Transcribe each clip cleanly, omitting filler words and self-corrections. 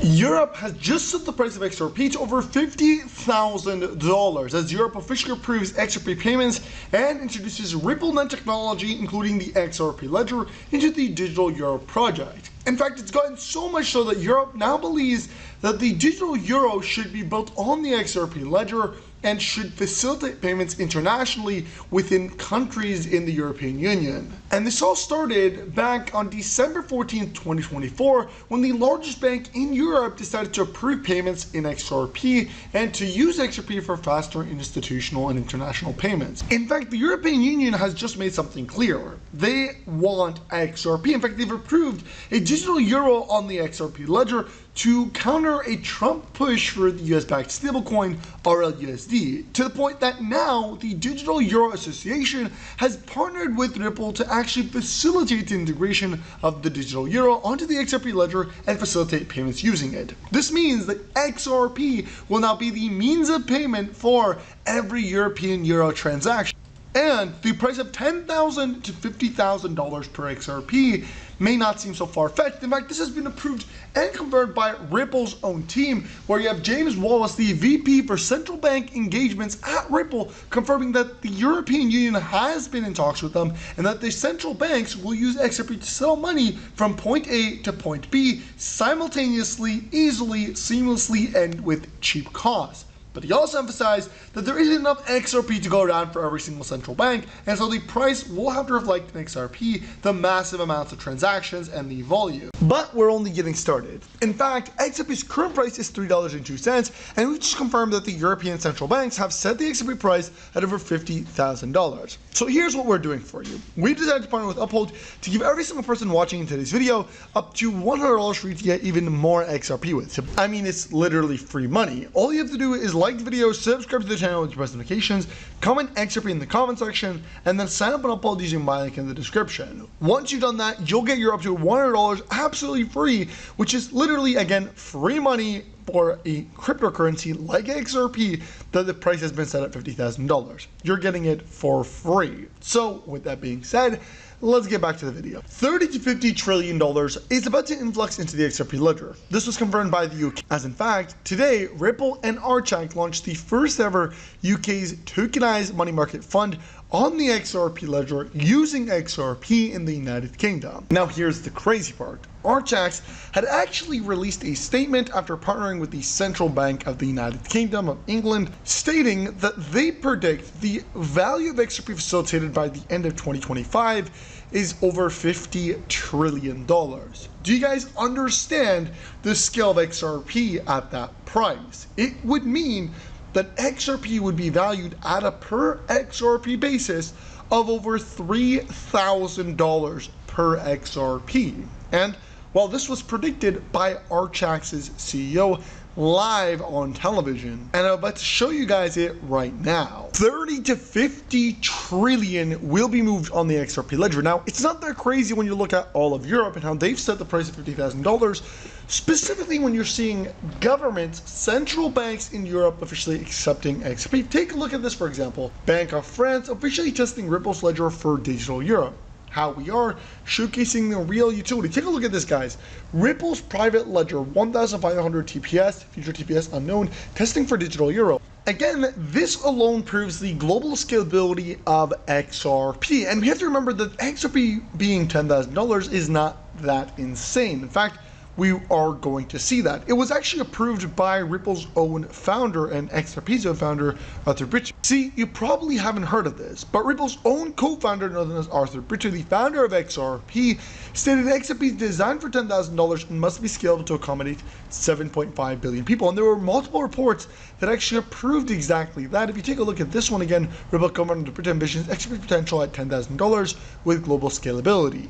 Europe has just set the price of XRP to over $50,000 as Europe officially approves XRP payments and introduces Ripple Net technology, including the XRP ledger, into the digital euro project. In fact, it's gotten so much so that Europe now believes that the digital euro should be built on the XRP ledger and should facilitate payments internationally within countries in the European Union. And this all started back on December 14th, 2024, when the largest bank in Europe decided to approve payments in XRP and to use XRP for faster institutional and international payments. In fact, the European Union has just made something clear. They want XRP. In fact, they've approved a digital euro on the XRP ledger to counter a Trump push for the US-backed stablecoin RLUSD, to the point that now the Digital Euro Association has partnered with Ripple to actually facilitate the integration of the digital euro onto the XRP ledger and facilitate payments using it. This means that XRP will now be the means of payment for every European euro transaction. And the price of $10,000 to $50,000 per XRP may not seem so far-fetched. In fact, this has been approved and confirmed by Ripple's own team, where you have James Wallace, the VP for Central Bank Engagements at Ripple, confirming that the European Union has been in talks with them and that the central banks will use XRP to sell money from point A to point B simultaneously, easily, seamlessly, and with cheap costs. But he also emphasized that there isn't enough XRP to go around for every single central bank, and so the price will have to reflect in XRP the massive amounts of transactions and the volume. But we're only getting started. In fact, XRP's current price is $3.02, and we just confirmed that the European central banks have set the XRP price at over $50,000. So here's what we're doing for you. We decided to partner with Uphold to give every single person watching in today's video up to $100 for you to get even more XRP with. So, I mean, it's literally free money. All you have to do is like the video, subscribe to the channel with press notifications, comment XRP in the comment section, and then sign up on Uphold using my link in the description. Once you've done that, you'll get your up to $100 absolutely free, which is literally, again, free money for a cryptocurrency like XRP that the price has been set at $50,000. You're getting it for free. So with that being said, let's get back to the video. $30 to $50 trillion is about to influx into the XRP ledger. This was confirmed by the UK, as in fact, today Ripple and Archax launched the first ever UK's tokenized money market fund on the XRP ledger using XRP in the United Kingdom. Now here's the crazy part. Archax had actually released a statement after partnering with the Central Bank of the United Kingdom of England, stating that they predict the value of XRP facilitated by the end of 2025 is over $50 trillion. Do you guys understand the scale of XRP at that price? It would mean that XRP would be valued at a per XRP basis of over $3,000 per XRP. And while this was predicted by Archax's CEO live on television, and I'm about to show you guys it right now. 30 to 50 trillion will be moved on the XRP ledger. Now, it's not that crazy when you look at all of Europe and how they've set the price of $50,000, specifically when you're seeing governments, central banks in Europe officially accepting XRP. Take a look at this, for example. Bank of France officially testing Ripple's ledger for digital euro. How we are showcasing the real utility. Take a look at this, guys. Ripple's private ledger, 1,500 TPS, future TPS unknown, testing for digital euro. Again, this alone proves the global scalability of XRP. And we have to remember that XRP being $10,000 is not that insane. In fact, we are going to see that. It was actually approved by Ripple's own founder and XRP's own founder, Arthur Bridger. See, you probably haven't heard of this, but Ripple's own co-founder, known as Arthur Bridger, the founder of XRP, stated XRP is designed for $10,000 and must be scalable to accommodate 7.5 billion people. And there were multiple reports that actually approved exactly that. If you take a look at this one again, Ripple co-founder Bridger envisions XRP potential at $10,000 with global scalability.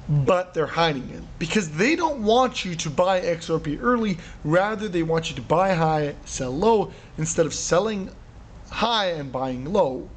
But they're hiding it because they don't want you to buy XRP early. Rather, they want you to buy high, sell low, instead of selling high and buying low.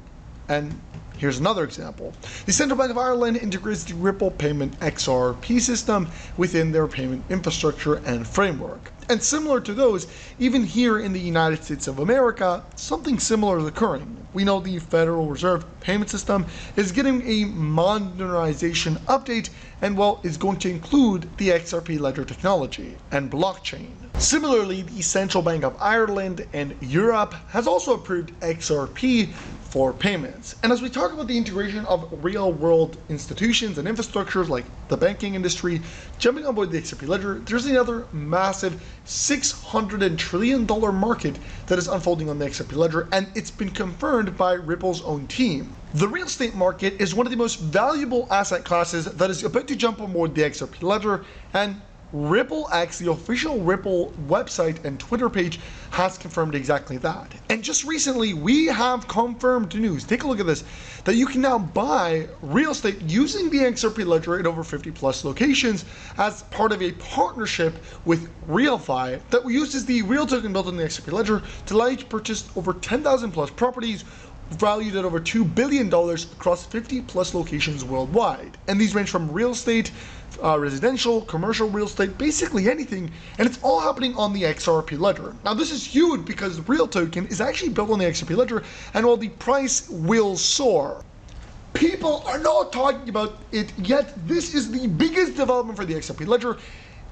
And here's another example. The Central Bank of Ireland integrates the Ripple payment XRP system within their payment infrastructure and framework. And similar to those, even here in the United States of America, something similar is occurring. We know the Federal Reserve payment system is getting a modernization update, and well, is going to include the XRP ledger technology and blockchain. Similarly, the Central Bank of Ireland and Europe has also approved XRP for payments. And as we talk about the integration of real-world institutions and infrastructures like the banking industry jumping on board the XRP ledger, there's another massive $600 trillion market that is unfolding on the XRP ledger, and it's been confirmed by Ripple's own team. The real estate market is one of the most valuable asset classes that is about to jump on board the XRP ledger, and Ripple X, the official Ripple website and Twitter page, has confirmed exactly that. And just recently, we have confirmed news, take a look at this, that you can now buy real estate using the XRP ledger in over 50 plus locations as part of a partnership with RealFi that uses the real token built on the XRP ledger to allow you to purchase over 10,000 plus properties valued at over $2 billion across 50 plus locations worldwide. And these range from real estate, residential, commercial real estate, basically anything, and it's all happening on the XRP ledger. Now this is huge because the real token is actually built on the XRP ledger, and while the price will soar, people are not talking about it yet. This is the biggest development for the XRP ledger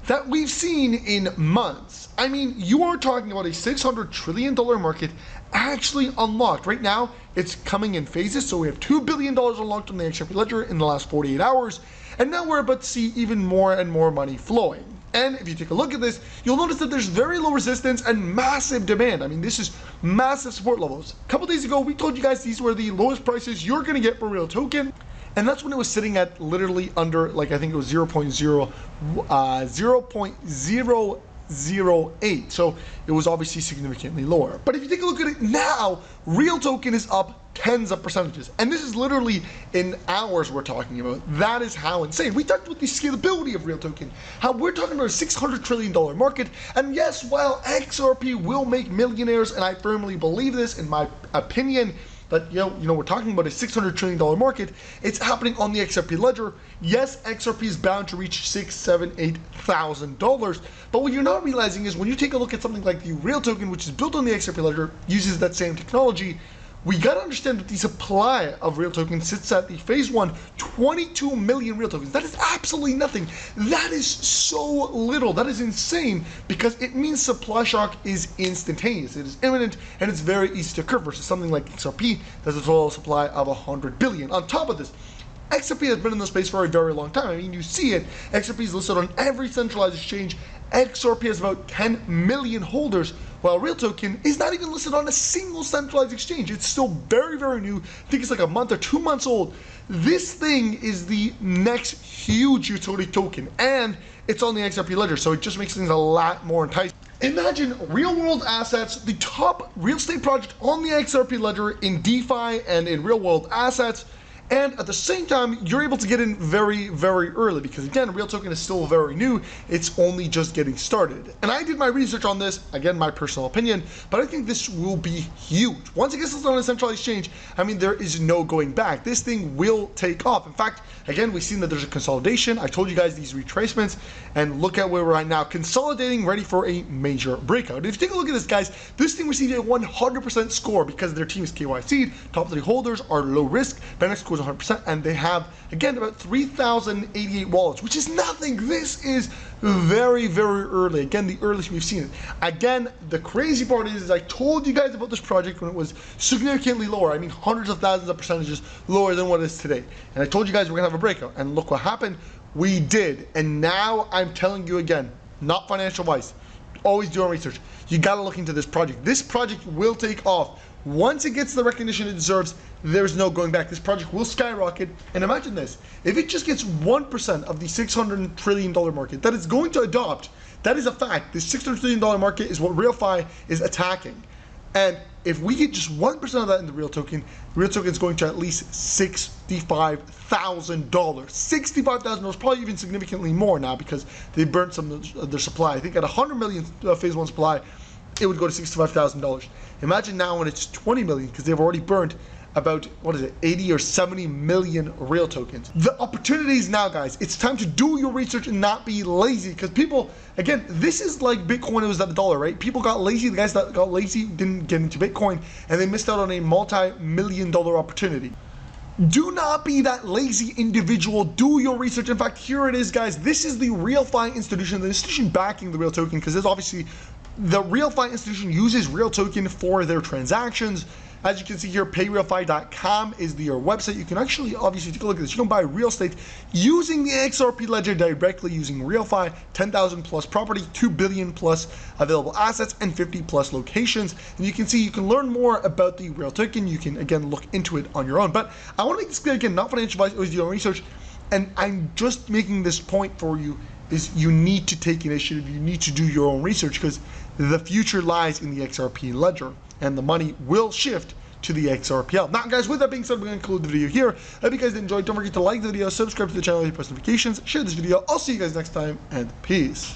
that we've seen in months. I mean, you are talking about a $600 trillion market actually unlocked. Right now, it's coming in phases, so we have $2 billion unlocked on the XRP ledger in the last 48 hours, and now we're about to see even more and more money flowing. And if you take a look at this, you'll notice that there's very low resistance and massive demand. I mean, this is massive support levels. A couple days ago, we told you guys these were the lowest prices you're gonna get for real token, and that's when it was sitting at literally under, like, I think it was 0.008, so it was obviously significantly lower. But if you take a look at it now, real token is up tens of percentages, and this is literally in hours we're talking about. That is how insane. We talked about the scalability of real token, how we're talking about a $600 trillion market, and yes, while XRP will make millionaires, and I firmly believe this in my opinion, that you know we're talking about a $600 trillion market, it's happening on the XRP ledger. Yes, XRP is bound to reach $6,000, $7,000, $8,000, but what you're not realizing is when you take a look at something like the real token, which is built on the XRP ledger, uses that same technology, we gotta understand that the supply of real tokens sits at the phase 1, 22 million real tokens. That is absolutely nothing. That is so little. That is insane, because it means supply shock is instantaneous. It is imminent, and it's very easy to occur versus something like XRP that's a total supply of 100 billion. On top of this, XRP has been in the space for a very long time. I mean, you see it. XRP is listed on every centralized exchange. XRP has about 10 million holders, while real token is not even listed on a single centralized exchange. It's still very, very new. I think it's like a month or 2 months old. This thing is the next huge utility token, and it's on the XRP ledger, so it just makes things a lot more enticing. Imagine real world assets, the top real estate project on the XRP ledger in DeFi and in real world assets, and at the same time, you're able to get in very, very early, because again, real token is still very new. It's only just getting started. And I did my research on this, again, my personal opinion, but I think this will be huge. Once it gets listed on a centralized exchange, I mean, there is no going back. This thing will take off. In fact, again, we've seen that there's a consolidation. I told you guys these retracements, and look at where we're at now, consolidating, ready for a major breakout. If you take a look at this, guys, this thing received a 100% score because their team is KYC'd, top 3 holders are low risk, Benex scores 100%, and they have, again, about 3,088 wallets, which is nothing. This is very, very early. Again, the earliest we've seen it. Again, the crazy part is I told you guys about this project when it was significantly lower. I mean, hundreds of thousands of percentages lower than what it is today. And I told you guys we're gonna have a breakout, and look what happened. We did. And now I'm telling you again, not financial advice, always doing research. You gotta look into this project. This project will take off. Once it gets the recognition it deserves, there's no going back. This project will skyrocket. And imagine this, if it just gets 1% of the $600 trillion market that it's going to adopt, that is a fact. This $600 trillion market is what RealFi is attacking. And if we get just 1% of that in the real token is going to at least $65,000. $65,000, probably even significantly more now, because they burnt some of their supply. I think at 100 million phase 1 supply, it would go to $65,000. Imagine now when it's 20 million, because they've already burned about, what is it, 80 or 70 million real tokens. The opportunities now, guys. It's time to do your research and not be lazy, because people, again, this is like Bitcoin. It was at $1, right? People got lazy. The guys that got lazy didn't get into Bitcoin, and they missed out on a multi-million-dollar opportunity. Do not be that lazy individual. Do your research. In fact, here it is, guys. This is the RealFi institution, the institution backing the real token, because there's obviously the RealFi institution uses real token for their transactions. As you can see here, payrealfi.com is your website. You can actually obviously take a look at this. You can buy real estate using the XRP ledger directly using RealFi. 10,000 plus property, 2 billion plus available assets, and 50 plus locations. And you can see, you can learn more about the real token. You can again look into it on your own. But I want to make this clear again, not financial advice, always do your own research. And I'm just making this point for you, is you need to take initiative. You need to do your own research, because the future lies in the XRP ledger, and the money will shift to the XRPL. Now, guys, with that being said, we're going to conclude the video here. I hope you guys enjoyed. Don't forget to like the video, subscribe to the channel, hit post notifications, share this video. I'll see you guys next time, and peace.